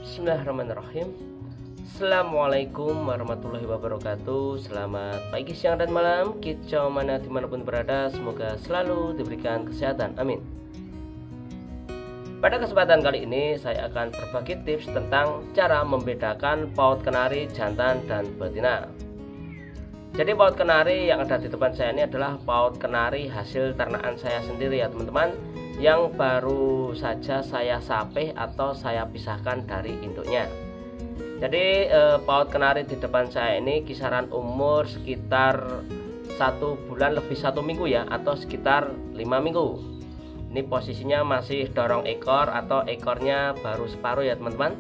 Bismillahirrahmanirrahim. Assalamualaikum warahmatullahi wabarakatuh. Selamat pagi, siang, dan malam. Kicau mana dimanapun berada, semoga selalu diberikan kesehatan, amin. Pada kesempatan kali ini saya akan berbagi tips tentang cara membedakan paut kenari jantan dan betina. Jadi paut kenari yang ada di depan saya ini adalah paut kenari hasil ternakan saya sendiri ya teman-teman, yang baru saja saya sapeh atau saya pisahkan dari induknya. Jadi paut kenari di depan saya ini kisaran umur sekitar 1 bulan lebih 1 minggu ya, atau sekitar 5 minggu. Ini posisinya masih dorong ekor atau ekornya baru separuh ya teman-teman.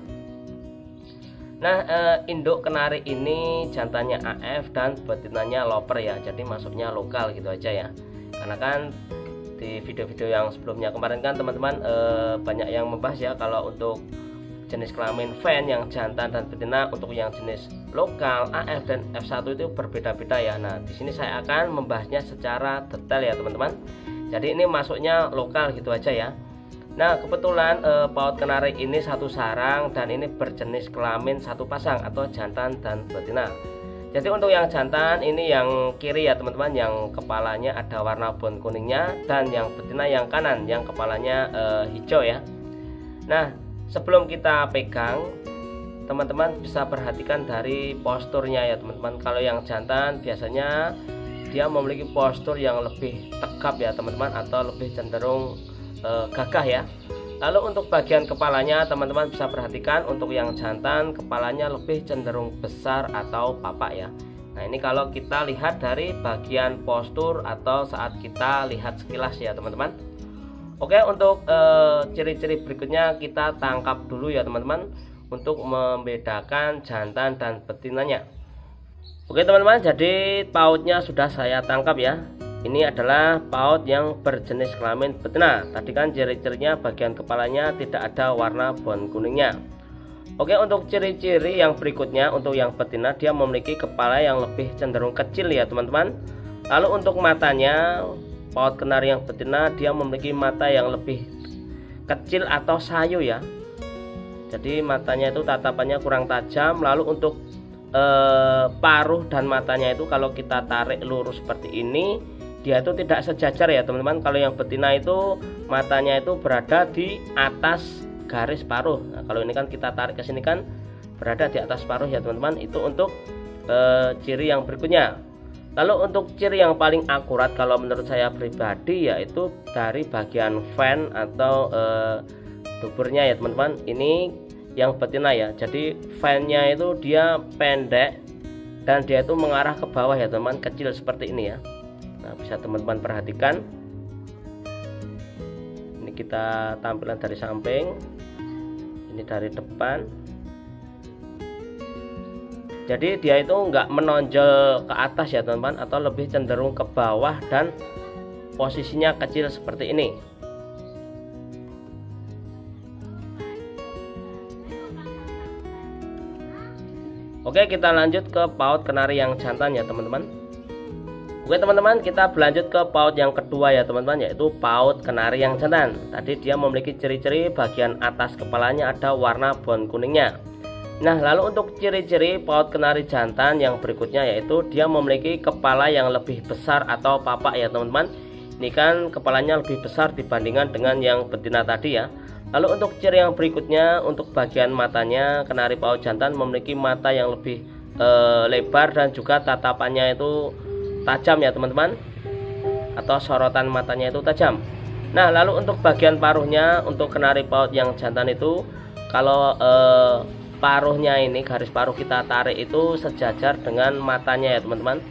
Nah, induk kenari ini jantannya AF dan betinanya loper ya, jadi masuknya lokal gitu aja ya. Karena kan di video-video yang sebelumnya kemarin kan teman-teman banyak yang membahas ya, kalau untuk jenis kelamin fan yang jantan dan betina untuk yang jenis lokal AF dan F1 itu berbeda-beda ya. Nah, di sini saya akan membahasnya secara detail ya teman-teman. Jadi ini masuknya lokal gitu aja ya. Nah, kebetulan paut kenari ini satu sarang dan ini berjenis kelamin satu pasang atau jantan dan betina. Jadi untuk yang jantan ini yang kiri ya teman-teman, yang kepalanya ada warna bon kuningnya, dan yang betina yang kanan yang kepalanya hijau ya. Nah, sebelum kita pegang, teman-teman bisa perhatikan dari posturnya ya teman-teman. Kalau yang jantan biasanya dia memiliki postur yang lebih tegap ya teman-teman, atau lebih cenderung gagah ya. Lalu untuk bagian kepalanya teman-teman bisa perhatikan, untuk yang jantan kepalanya lebih cenderung besar atau papak ya. Nah, ini kalau kita lihat dari bagian postur atau saat kita lihat sekilas ya teman-teman. Oke, untuk ciri-ciri berikutnya kita tangkap dulu ya teman-teman, untuk membedakan jantan dan betinanya. Oke teman-teman, jadi pautnya sudah saya tangkap ya. Ini adalah paut yang berjenis kelamin betina. Tadi kan ciri-cirinya bagian kepalanya tidak ada warna bon kuningnya. Oke, untuk ciri-ciri yang berikutnya, untuk yang betina dia memiliki kepala yang lebih cenderung kecil ya teman-teman. Lalu untuk matanya, paut kenari yang betina dia memiliki mata yang lebih kecil atau sayu ya. Jadi matanya itu tatapannya kurang tajam. Lalu untuk paruh dan matanya itu kalau kita tarik lurus seperti ini, dia itu tidak sejajar ya teman-teman. Kalau yang betina itu matanya itu berada di atas garis paruh. Nah, kalau ini kan kita tarik ke sini kan berada di atas paruh ya teman-teman. Itu untuk ciri yang berikutnya. Lalu untuk ciri yang paling akurat kalau menurut saya pribadi, yaitu dari bagian fan atau duburnya ya teman-teman. Ini yang betina ya. Jadi fannya itu dia pendek dan dia itu mengarah ke bawah ya teman-teman, kecil seperti ini ya. Nah, bisa teman-teman perhatikan. Ini kita tampilan dari samping, ini dari depan. Jadi dia itu nggak menonjol ke atas ya teman-teman, atau lebih cenderung ke bawah dan posisinya kecil seperti ini. Oke, kita lanjut ke paut kenari yang jantan ya teman-teman. Oke teman-teman, kita berlanjut ke paut yang kedua ya teman-teman, yaitu paut kenari yang jantan. Tadi dia memiliki ciri-ciri bagian atas kepalanya ada warna bon kuningnya. Nah, lalu untuk ciri-ciri paut kenari jantan yang berikutnya, yaitu dia memiliki kepala yang lebih besar atau papak ya teman-teman. Ini kan kepalanya lebih besar dibandingkan dengan yang betina tadi ya. Lalu untuk ciri yang berikutnya, untuk bagian matanya, kenari paut jantan memiliki mata yang lebih lebar dan juga tatapannya itu tajam ya teman-teman, atau sorotan matanya itu tajam. Nah, lalu untuk bagian paruhnya, untuk kenari paut yang jantan itu kalau paruhnya ini, garis paruh kita tarik itu sejajar dengan matanya ya teman-teman.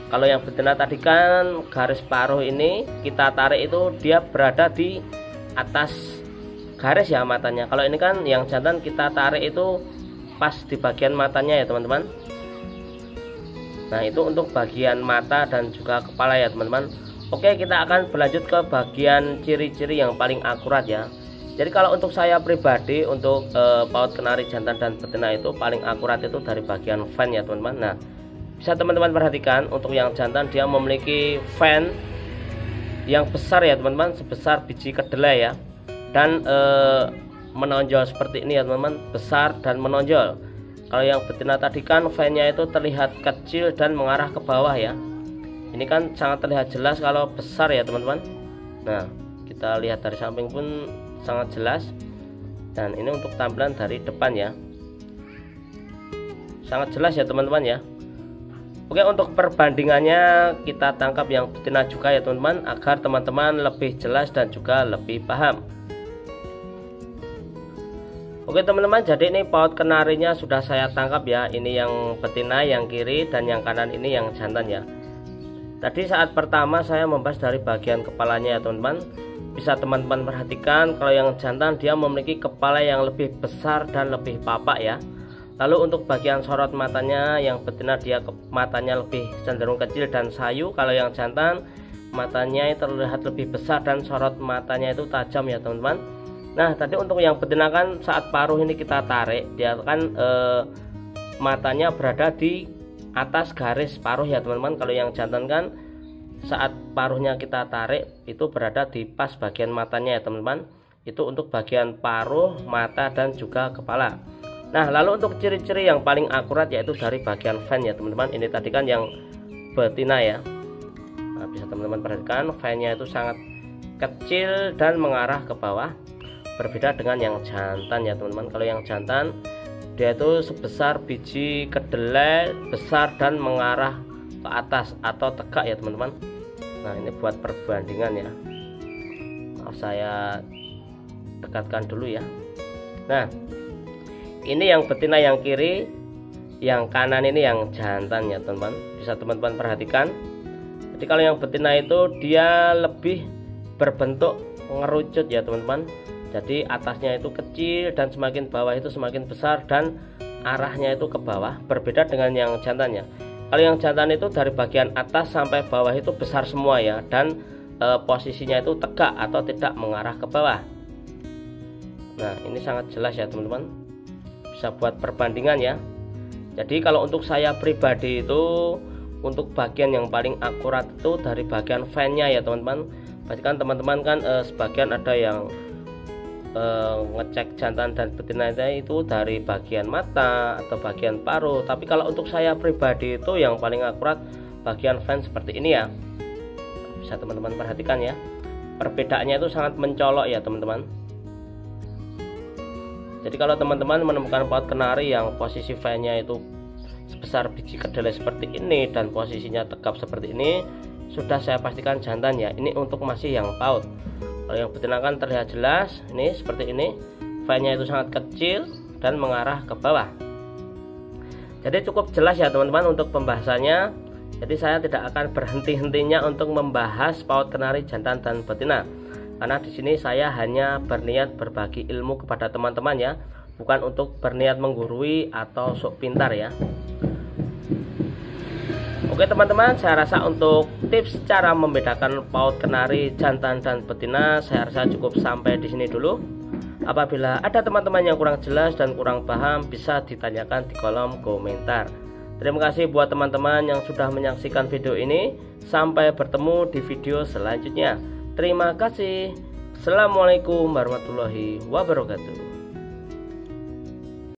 Kalau yang betina tadi kan garis paruh ini kita tarik itu dia berada di atas garis ya matanya. Kalau ini kan yang jantan kita tarik itu pas di bagian matanya ya teman-teman. Nah, itu untuk bagian mata dan juga kepala ya teman-teman. Oke, kita akan berlanjut ke bagian ciri-ciri yang paling akurat ya. Jadi kalau untuk saya pribadi, untuk paut kenari jantan dan betina itu paling akurat itu dari bagian fan ya teman-teman. Nah, bisa teman-teman perhatikan, untuk yang jantan dia memiliki fan yang besar ya teman-teman, sebesar biji kedelai ya. Dan menonjol seperti ini ya teman-teman, besar dan menonjol. Kalau yang betina tadi kan fan-nya itu terlihat kecil dan mengarah ke bawah ya. Ini kan sangat terlihat jelas kalau besar ya teman-teman. Nah, kita lihat dari samping pun sangat jelas. Dan ini untuk tampilan dari depan ya, sangat jelas ya teman-teman ya. Oke, untuk perbandingannya kita tangkap yang betina juga ya teman-teman, agar teman-teman lebih jelas dan juga lebih paham. Oke teman-teman, jadi ini paut kenarinya sudah saya tangkap ya. Ini yang betina yang kiri dan yang kanan ini yang jantan ya. Tadi saat pertama saya membahas dari bagian kepalanya ya teman-teman. Bisa teman-teman perhatikan kalau yang jantan dia memiliki kepala yang lebih besar dan lebih papak ya. Lalu untuk bagian sorot matanya, yang betina dia matanya lebih cenderung kecil dan sayu. Kalau yang jantan matanya terlihat lebih besar dan sorot matanya itu tajam ya teman-teman. Nah tadi untuk yang betina kan saat paruh ini kita tarik, dia kan matanya berada di atas garis paruh ya teman-teman. Kalau yang jantan kan saat paruhnya kita tarik itu berada di pas bagian matanya ya teman-teman. Itu untuk bagian paruh, mata dan juga kepala. Nah lalu untuk ciri-ciri yang paling akurat yaitu dari bagian fan ya teman-teman. Ini tadi kan yang betina ya. Nah, bisa teman-teman perhatikan fan-nya itu sangat kecil dan mengarah ke bawah. Berbeda dengan yang jantan ya teman-teman. Kalau yang jantan dia itu sebesar biji kedelai, besar dan mengarah ke atas atau tegak ya teman-teman. Nah ini buat perbandingan ya. Maaf saya dekatkan dulu ya. Nah ini yang betina yang kiri, yang kanan ini yang jantan ya teman-teman. Bisa teman-teman perhatikan. Jadi kalau yang betina itu dia lebih berbentuk ngerucut ya teman-teman. Jadi atasnya itu kecil dan semakin bawah itu semakin besar dan arahnya itu ke bawah. Berbeda dengan yang jantannya. Kalau yang jantan itu dari bagian atas sampai bawah itu besar semua ya. Dan posisinya itu tegak atau tidak mengarah ke bawah. Nah ini sangat jelas ya teman-teman. Bisa buat perbandingan ya. Jadi kalau untuk saya pribadi itu, untuk bagian yang paling akurat itu dari bagian fan-nya ya teman-teman. Pasti kan teman-teman kan sebagian ada yang ngecek jantan dan betina itu dari bagian mata atau bagian paruh. Tapi kalau untuk saya pribadi itu yang paling akurat bagian fan seperti ini ya. Bisa teman-teman perhatikan ya. Perbedaannya itu sangat mencolok ya teman-teman. Jadi kalau teman-teman menemukan paut kenari yang posisi fan-nya itu sebesar biji kedelai seperti ini dan posisinya tegap seperti ini, sudah saya pastikan jantan ya. Ini untuk masih yang paut. Kalau yang betina kan terlihat jelas, ini seperti ini, fan-nya itu sangat kecil dan mengarah ke bawah. Jadi cukup jelas ya teman-teman untuk pembahasannya. Jadi saya tidak akan berhenti-hentinya untuk membahas paut kenari jantan dan betina, karena di sini saya hanya berniat berbagi ilmu kepada teman-teman ya, bukan untuk berniat menggurui atau sok pintar ya. Oke teman-teman, saya rasa untuk tips cara membedakan paut kenari jantan dan betina saya rasa cukup sampai di sini dulu. Apabila ada teman-teman yang kurang jelas dan kurang paham, bisa ditanyakan di kolom komentar. Terima kasih buat teman-teman yang sudah menyaksikan video ini. Sampai bertemu di video selanjutnya. Terima kasih. Assalamualaikum warahmatullahi wabarakatuh.